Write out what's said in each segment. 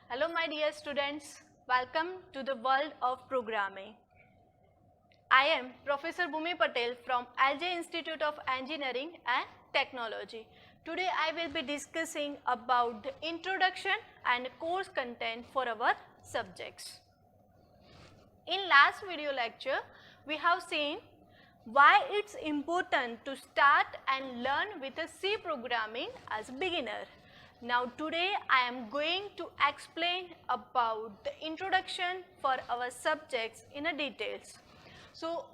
Hello my dear students, welcome to the world of programming. I am Professor Bhumi Patel from LJ Institute of Engineering and Technology. Today I will be discussing about the introduction and course content for our subjects. In last video lecture, we have seen why it's important to start and learn with a C programming as a beginner. Now today I am going to explain about the introduction for our subjects in a details. So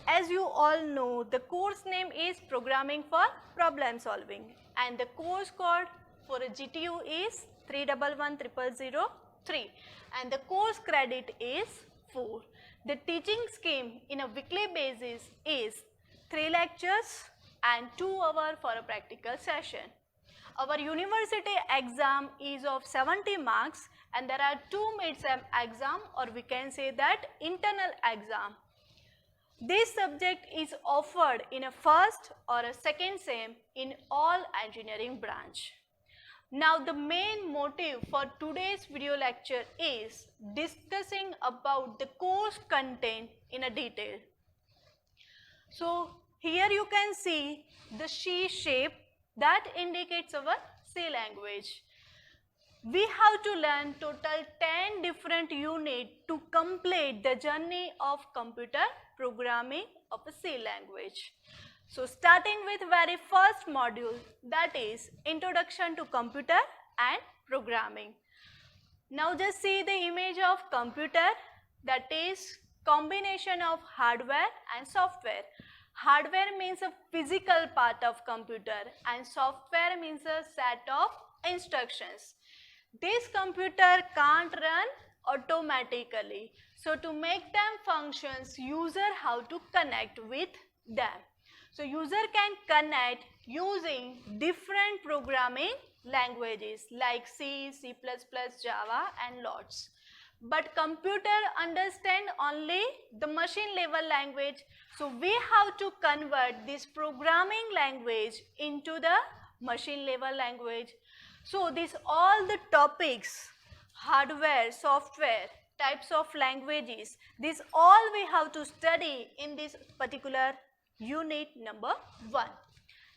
as you all know, the course name is Programming for Problem Solving and the course code for a GTU is 311003 and the course credit is 4. The teaching scheme in a weekly basis is 3 lectures and 2 hours for a practical session. Our university exam is of 70 marks and there are 2 mid-sem exam, or we can say that internal exam. This subject is offered in a first or a second sem in all engineering branch. Now the main motive for today's video lecture is discussing about the course content in a detail. So here you can see the C shape that indicates our C language. We have to learn total 10 different units to complete the journey of computer programming of a C language. So starting with very first module, that is Introduction to Computer and Programming. Now just see the image of computer, that is combination of hardware and software. Hardware means a physical part of computer and software means a set of instructions. This computer can't run automatically. So to make them functions, user have to connect with them. So user can connect using different programming languages like C, C++, Java and lots. But computer understand only the machine level language. So we have to convert this programming language into the machine level language. So these all the topics, hardware, software, types of languages, this all we have to study in this particular unit number 1.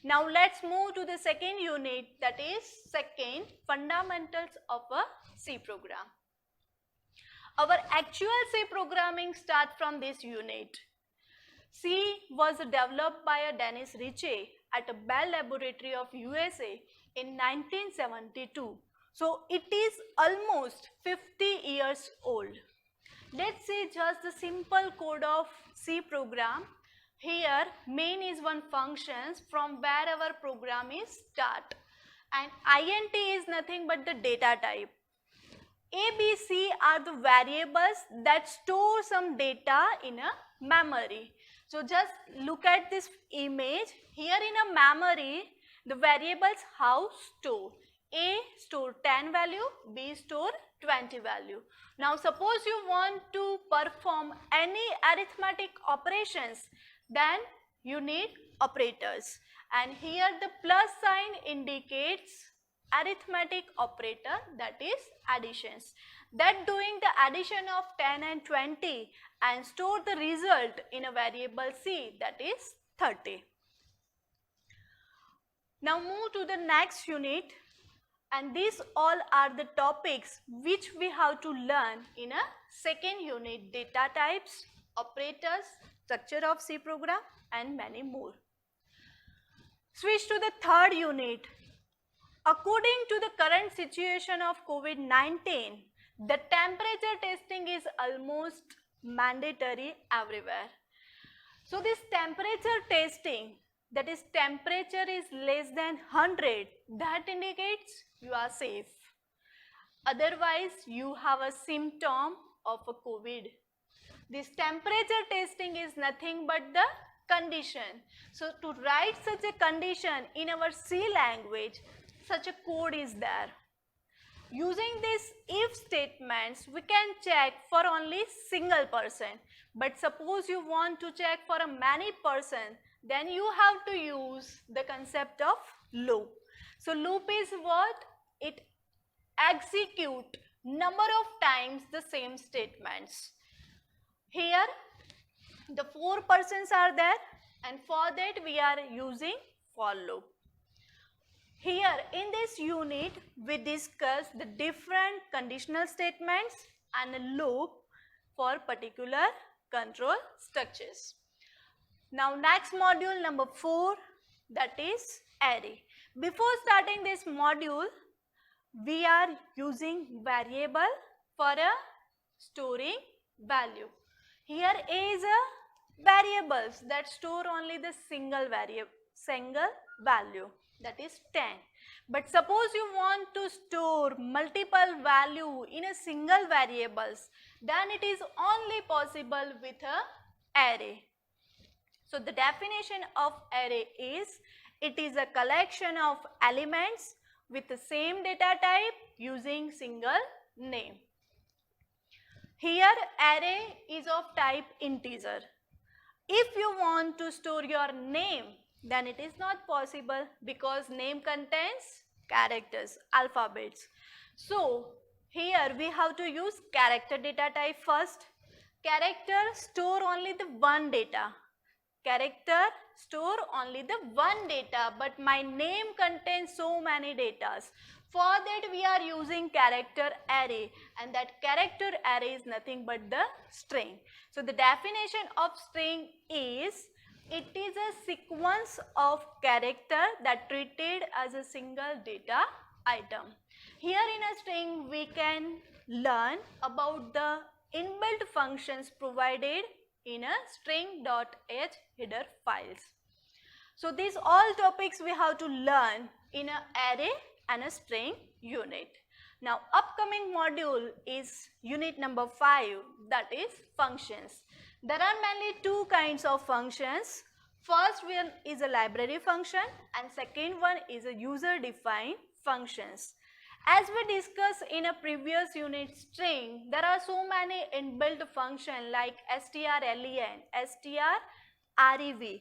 Now let's move to the second unit, that is second, fundamentals of a C program. Our actual C programming starts from this unit. C was developed by a Dennis Ritchie at a Bell Laboratory of USA in 1972. So it is almost 50 years old. Let's see just the simple code of C program. Here main is one functions from where our program is start, and int is nothing but the data type. A, B, C are the variables that store some data in a memory. So just look at this image. Here in a memory, the variables how store. A store 10 value, B store 20 value. Now suppose you want to perform any arithmetic operations, then you need operators. And here the plus sign indicates arithmetic operator, that is additions, that doing the addition of 10 and 20 and store the result in a variable C, that is 30. Now move to the next unit, and these all are the topics which we have to learn in a second unit: data types, operators, structure of C program and many more. Switch to the third unit. According to the current situation of COVID-19, the temperature testing is almost mandatory everywhere. So this temperature testing, that is temperature is less than 100, that indicates you are safe. Otherwise, you have a symptom of a COVID. This temperature testing is nothing but the condition. So to write such a condition in our C language, such a code is there. Using this if statements, we can check for only single person. But suppose you want to check for a many person, then you have to use the concept of loop. So loop is what? It execute number of times the same statements. Here the 4 persons are there, and for that we are using for loop. Here in this unit we discuss the different conditional statements and a loop for particular control structures. Now next module number 4, that is array. Before starting this module, we are using variable for a storing value. Here A is a variables that store only the single value, that is 10. But suppose you want to store multiple value in a single variables, then it is only possible with a array. So the definition of array is, it is a collection of elements with the same data type using single name. Here array is of type integer. If you want to store your name, then it is not possible because name contains characters, alphabets. So here we have to use character data type first. Character store only the one data. Character store only the one data, but my name contains so many datas. For that we are using character array, and that character array is nothing but the string. So the definition of string is, it is a sequence of character that treated as a single data item. Here in a string we can learn about the inbuilt functions provided in a string.h header files. So these all topics we have to learn in an array and a string unit. Now upcoming module is unit number 5, that is functions. There are mainly two kinds of functions. First one is a library function and second one is a user defined functions. As we discussed in a previous unit string, there are so many inbuilt functions like strlen, strrev,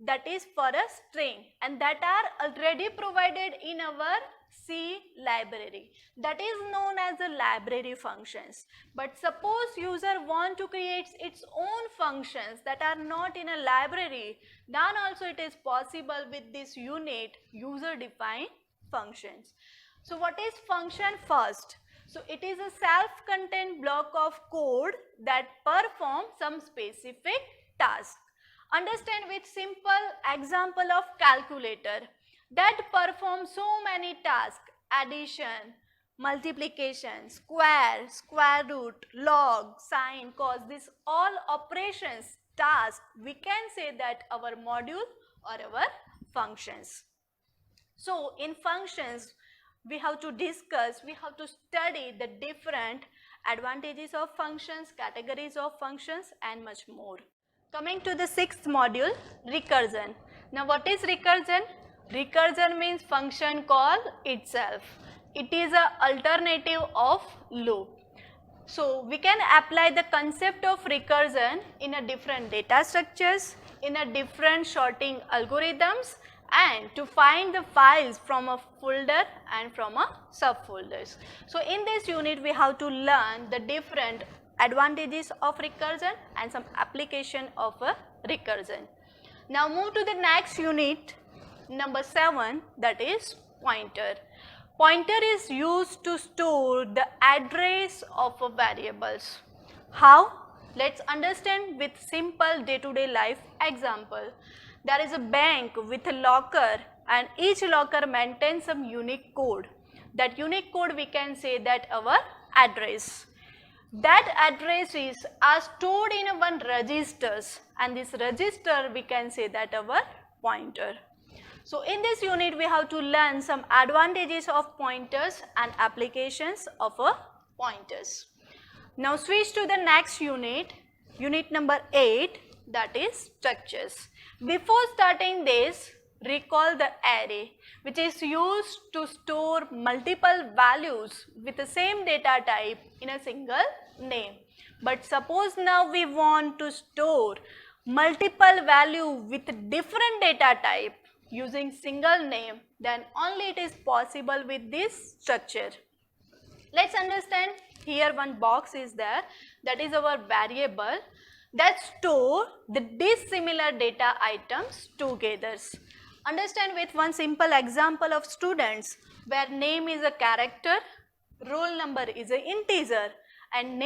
that is for a string, and that are already provided in our C library. That is known as the library functions. But suppose user want to create its own functions that are not in a library, then also it is possible with this unit, user defined functions. So what is function first? So it is a self-contained block of code that performs some specific task. Understand with simple example of calculator that performs so many tasks: addition, multiplication, square root, log, sine, cos. These all operations, tasks, we can say that our module or our functions. So in functions, we have to discuss, we have to study the different advantages of functions, categories of functions and much more. Coming to the 6th module, recursion. Now what is recursion? Recursion means function call itself. It is an alternative of loop. So we can apply the concept of recursion in a different data structures, in a different sorting algorithms, and to find the files from a folder and from a subfolders. So in this unit we have to learn the different advantages of recursion and some application of a recursion. Now move to the next unit, number 7, that is pointer. Pointer is used to store the address of a variables. How? Let's understand with simple day-to-day life example. There is a bank with a locker and each locker maintains some unique code. That unique code we can say that our address. That addresses are stored in one registers, and this register we can say that our pointer. So in this unit we have to learn some advantages of pointers and applications of a pointers. Now switch to the next unit, unit number 8, that is structures. Before starting this, recall the array, which is used to store multiple values with the same data type in a single name. But suppose now we want to store multiple value with different data type using single name, then only it is possible with this structure. Let's understand here one box is there, that is our variable that store the dissimilar data items together. Understand with one simple example of students where name is a character, roll number is an integer and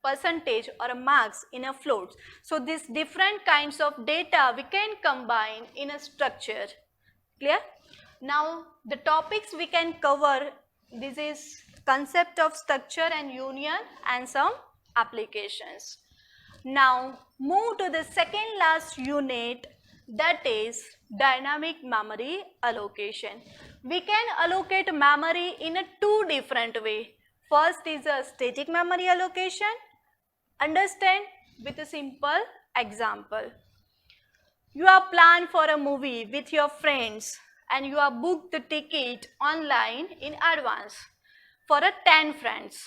percentage or a marks in a float. So these different kinds of data we can combine in a structure. Clear? Now the topics we can cover, this is concept of structure and union and some applications. Now move to the second last unit, that is dynamic memory allocation. We can allocate memory in a two different way. First is a static memory allocation. Understand with a simple example. You are planned for a movie with your friends and you are booked the ticket online in advance for a 10 friends,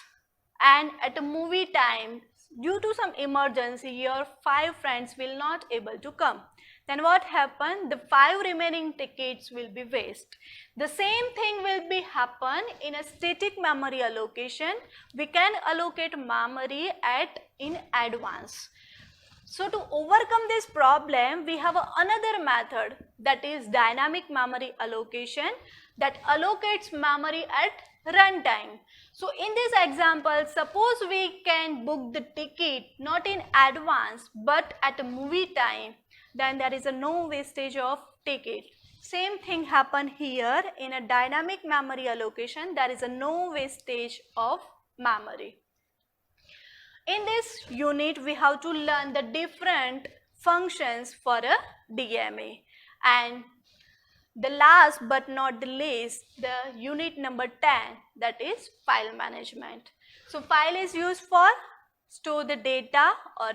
and at a movie time due to some emergency your 5 friends will not able to come. Then what happen? The 5 remaining tickets will be waste. The same thing will be happen in a static memory allocation. We can allocate memory in advance. So to overcome this problem, we have another method, that is dynamic memory allocation, that allocates memory at runtime. So in this example, suppose we can book the ticket not in advance but at a movie time, then there is no wastage of ticket. Same thing happen here in a dynamic memory allocation, there is no wastage of memory. In this unit, we have to learn the different functions for a DMA, and the last but not the least, the unit number 10, that is file management. So file is used for store the data or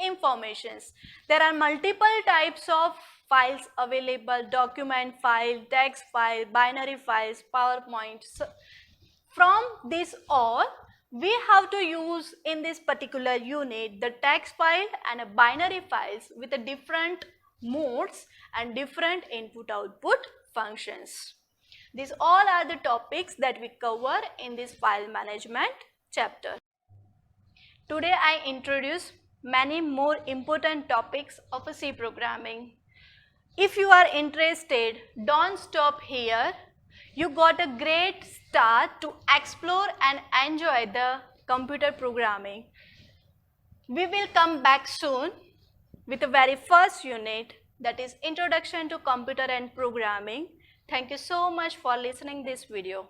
informations. There are multiple types of files available: document file, text file, binary files, PowerPoint. So from this all, we have to use in this particular unit the text file and a binary files with a different modes and different input output functions. These all are the topics that we cover in this file management chapter. Today I introduce many more important topics of C programming. If you are interested, don't stop here. You got a great start to explore and enjoy the computer programming. We will come back soon with the very first unit, that is Introduction to Computer and Programming. Thank you so much for listening this video.